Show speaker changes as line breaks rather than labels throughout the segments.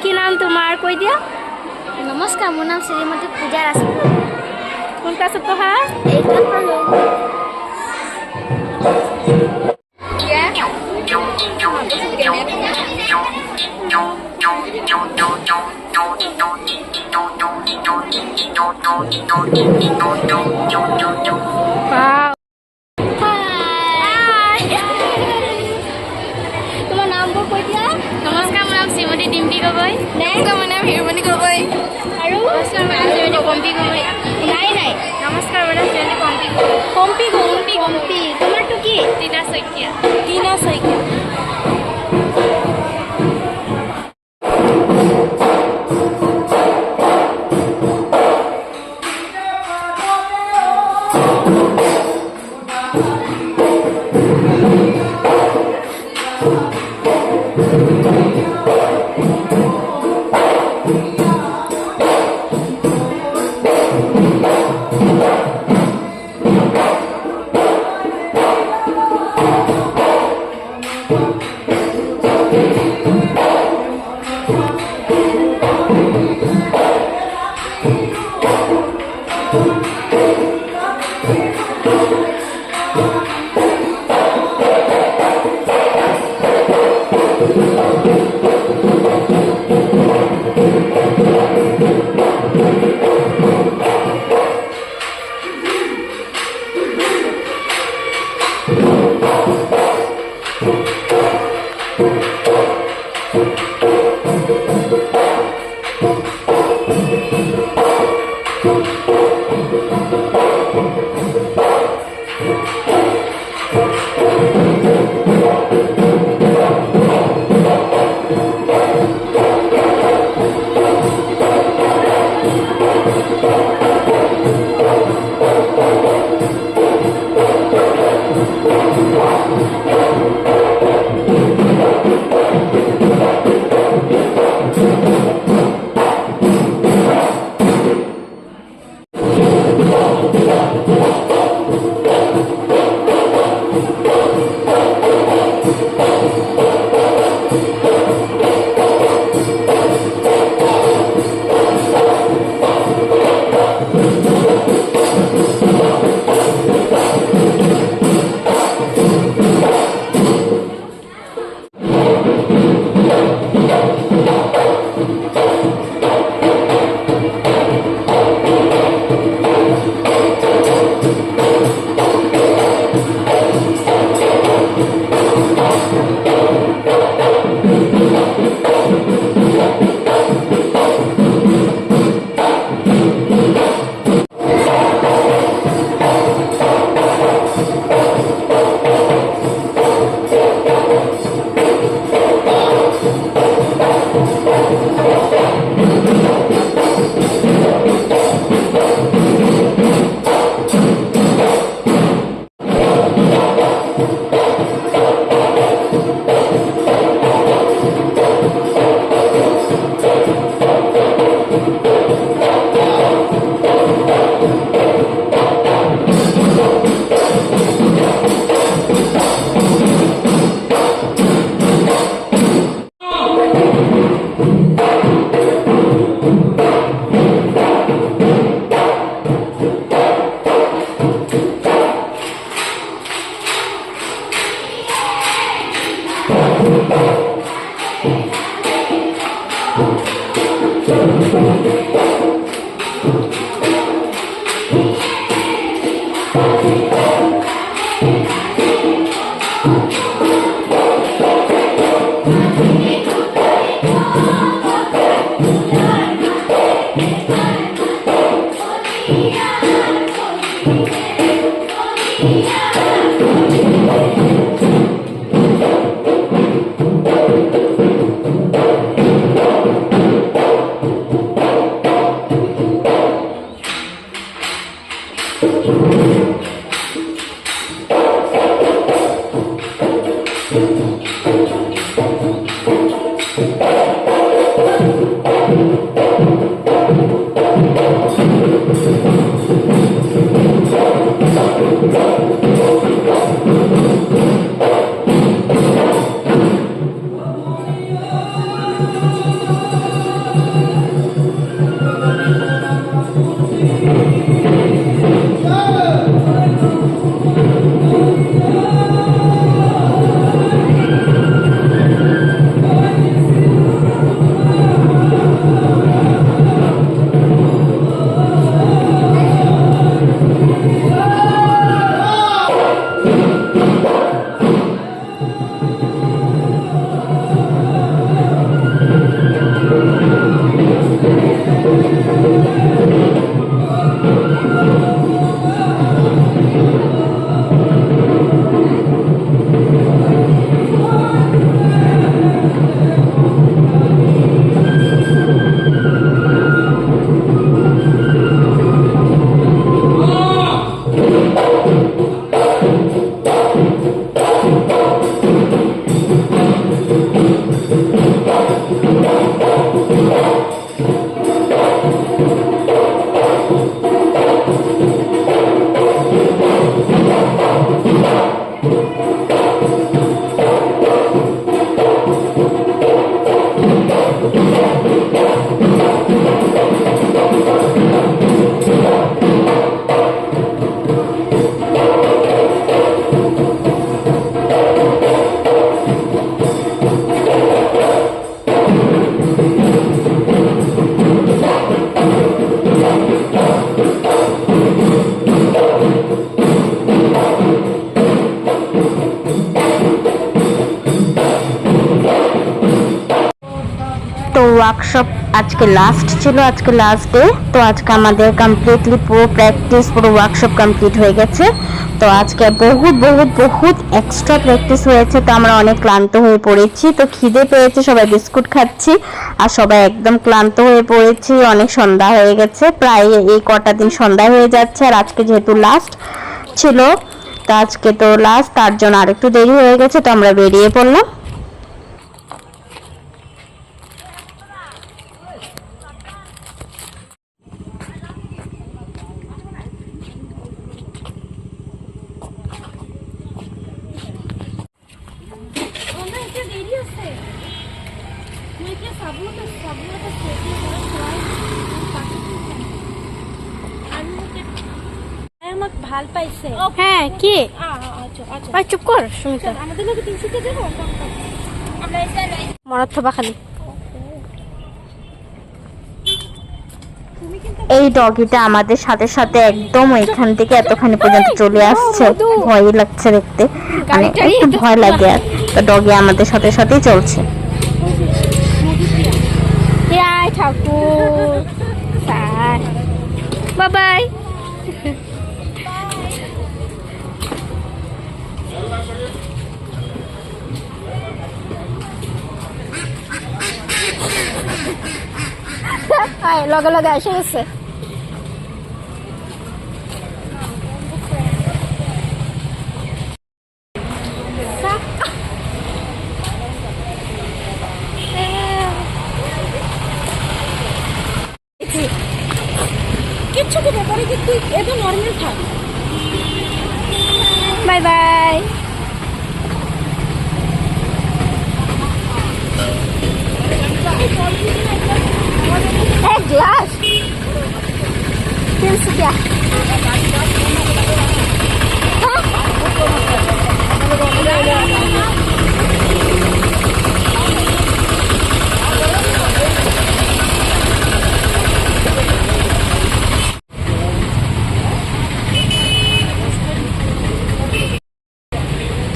কি নাম তোমাৰ কৈ দিয়া?
নমস্কাৰ, মোৰ নাম শ্ৰীমতী পূজা ৰাজপুত।
কোন ক্লাছত পঢ়া?
8ত পঢ়ো।
Wow.
তোমাৰ নামবোৰ কৈ দিয়া।
নমস্কাৰ, মোৰ নাম শ্ৰীমতী ডিম্পী গগৈ।
নমস্কাৰ, মোৰ নাম হিৰমণি গগৈ।
আৰু নমস্কাৰ, মোৰ নাম শ্ৰীমতী পম্পী গগৈ। নাই নমস্কাৰ, মোৰ নাম শ্ৰীমতী পম্পী গগৈ। পম্পী তোমাৰটো কি? টিনা শইকীয়া।
তো ওয়ার্কশপ আজকে লাস্ট ছিল, আজকে লাস্ট ডে। তো আজকে আমাদের কমপ্লিটলি পুরো প্র্যাকটিস, পুরো ওয়ার্কশপ কমপ্লিট হয়ে গেছে। তো আজকে বহুত বহুত বহুত এক্সট্রা প্র্যাকটিস হয়েছে। তো আমরা অনেক ক্লান্ত হয়ে পড়েছি, তো খিদে পেয়েছে, সবাই বিস্কুট খাচ্ছি আর সবাই একদম ক্লান্ত হয়ে পড়েছি। অনেক সন্ধ্যা হয়ে গেছে, প্রায় এই কটা দিন সন্ধ্যা হয়ে যাচ্ছে। আর আজকে যেহেতু লাস্ট ছিল, তো আজকে তো লাস্ট, তার জন্য আরেকটু দেরি হয়ে গেছে। তো আমরা বেরিয়ে পড়লাম।
আমাক ভাল পাইছে।
হ্যাঁ কি
আচ্ছা
চুপ কর সুমিতা,
আমাদের লোকে তিনশোকে যাবো আমরা
মনত থবা খালি।
এই ডগিটা আমাদের সাথে সাথে একদম ওইখান থেকে এতখানি পর্যন্ত চলে আসছে। ভয় লাগছে দেখতে, মানে একটু ভয় লাগে। আর তো ডগি আমাদের সাথে সাথেই চলছে।
ইয়াই ঠাকুর বাই বাই। লগে লগে এসে গেছে।
কিচ্ছু তো ব্যাপারে কি তুই এটা নর্মাল থাক।
Bye bye. एक ग्लास फिर क्या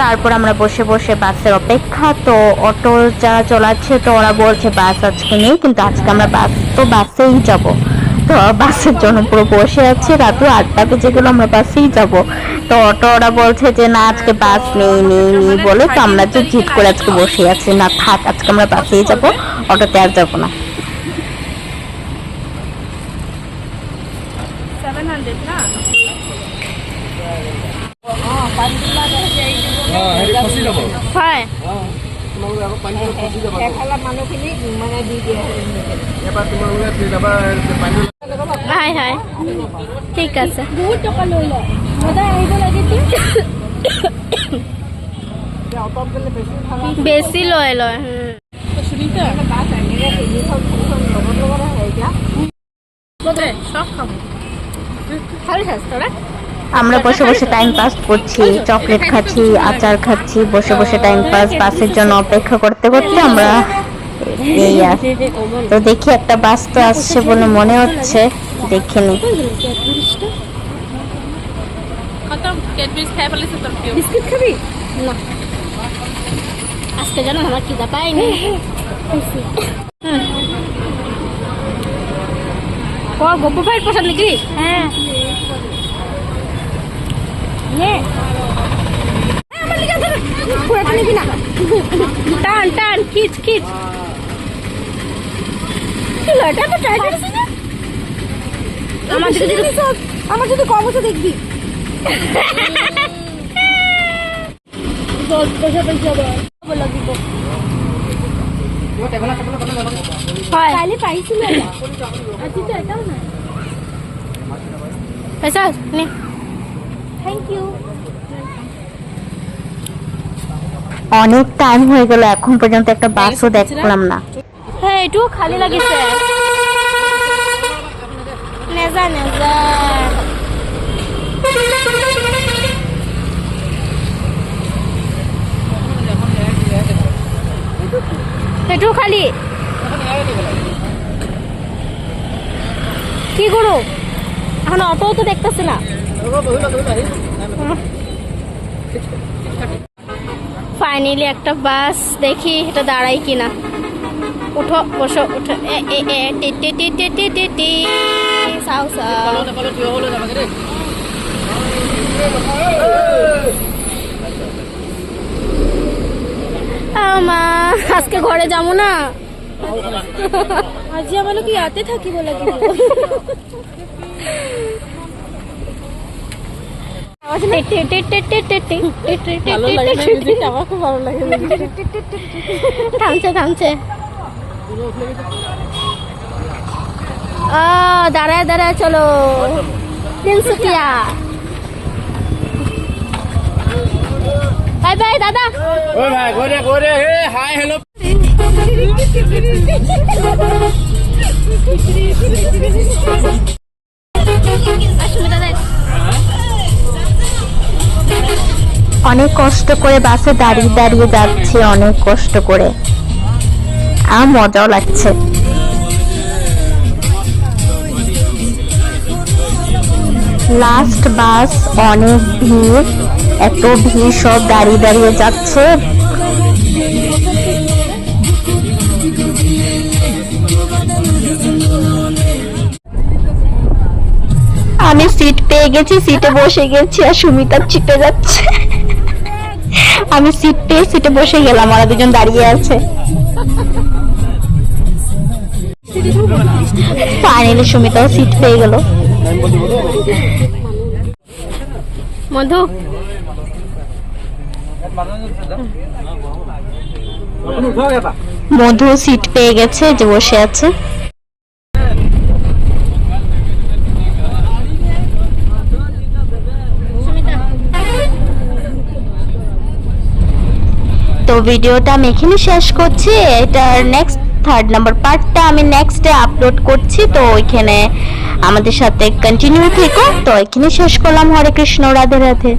তারপর আমরা বসে বসে বাসের অপেক্ষা। তো অটো যারা চলাচ্ছে, তো ওরা বলছে বাস আজকে নেই, কিন্তু আজকে আমরা বাসেই যাব। তো বাসের জন্য পুরো বসে আছি, রাত 8টা বেজে গেল, আমরা বাসেই যাব। তো অটো ওরা বলছে যে না আজকে বাস নেই নেই নেই বলে, তো আমরা যে জিদ করে আজকে বসে আছি, না থাক আজকে আমরা বাসেই যাব, অটোতে আর যাবো না।
700 না
হয় হাই হাই ঠিক আছে।
বহুত টকা লৈ লয় সদায় আহিব লাগে
বেছি লয় লয়।
সুনিতা সব খাবো
খালি খাস তোরা?
আমরা বসে বসে টাইম পাস করছি, চকলেট খাচ্ছি, আচার খাচ্ছি, বসে বসে টাইম পাস, বাসের জন্য অপেক্ষা করতে করতে আমরা এই আর। তো দেখি একটা বাস তো আসছে বলে মনে হচ্ছে, দেখে নি।
খতম ক্যাডবেরিজ খাই পেলেছে তোর প্রিয়
বিস্কুট খাবি না? আজকে জানো আমার খিদা পাইনি। গপ্প ভাইয়ের প্রসাদ নাকি? হ্যাঁ টান টান খিচ খিচ।
আমার যদি কম হচ্ছে দেখবি
পাইছিল এটাও না পয়সা নে। Thank you.
অনেক টাইম হয়ে গেল, এখন পর্যন্ত একটা বাসও দেখলাম না।
হ্যাঁ এটুও খালি লাগিছে নেজা নেজা এটুও খালি কি করো এখন অটোও তো দেখতেছে না ফাইনালি একটা বাস দেখি এটা দাঁড়াই কিনা উঠো বসো উঠো এ এ এ টি টি টি টি টি টি টি সাউ সাউ আমা আজকে ঘরে যাবো না আজ আমরা কি আতে থাকি বলে কি থামছে দাঁড়ায় দাঁড়ায় চলো তিনসুকিয়া বাই বাই দাদা
ওই ভাই ঘরে হে হাই হ্যালো
অনেক কষ্ট করে বাসে দাঁড়িয়ে দাঁড়িয়ে যাচ্ছে, অনেক কষ্ট করে, আর মজাও লাগছে। লাস্ট বাস, অনেক ভিড়, এত ভিড়, সব দাঁড়িয়ে দাঁড়িয়ে যাচ্ছে। আমি সিট পেয়ে গেছি, সিটে বসে গেছি, আর সুমিতা চিপে যাচ্ছে। আমি সিট পেয়ে সিটে বসে গেলাম, আর দুজন দাঁড়িয়ে আছে। ফাইনালি সুমিতাও সিট পেয়ে গেল।
মধু
মধু সিট পেয়ে গেছে, যে বসে আছে। তো ভিডিওটা আমি এখানে শেষ করছি। এটার নেক্সট 3rd নাম্বার পার্টটা আমি নেক্সট ডে আপলোড করছি, তো ওইখানে আমাদের সাথে কন্টিনিউ থেকো। তো এখানে শেষ করলাম। হরে কৃষ্ণ, রাধে রাধে।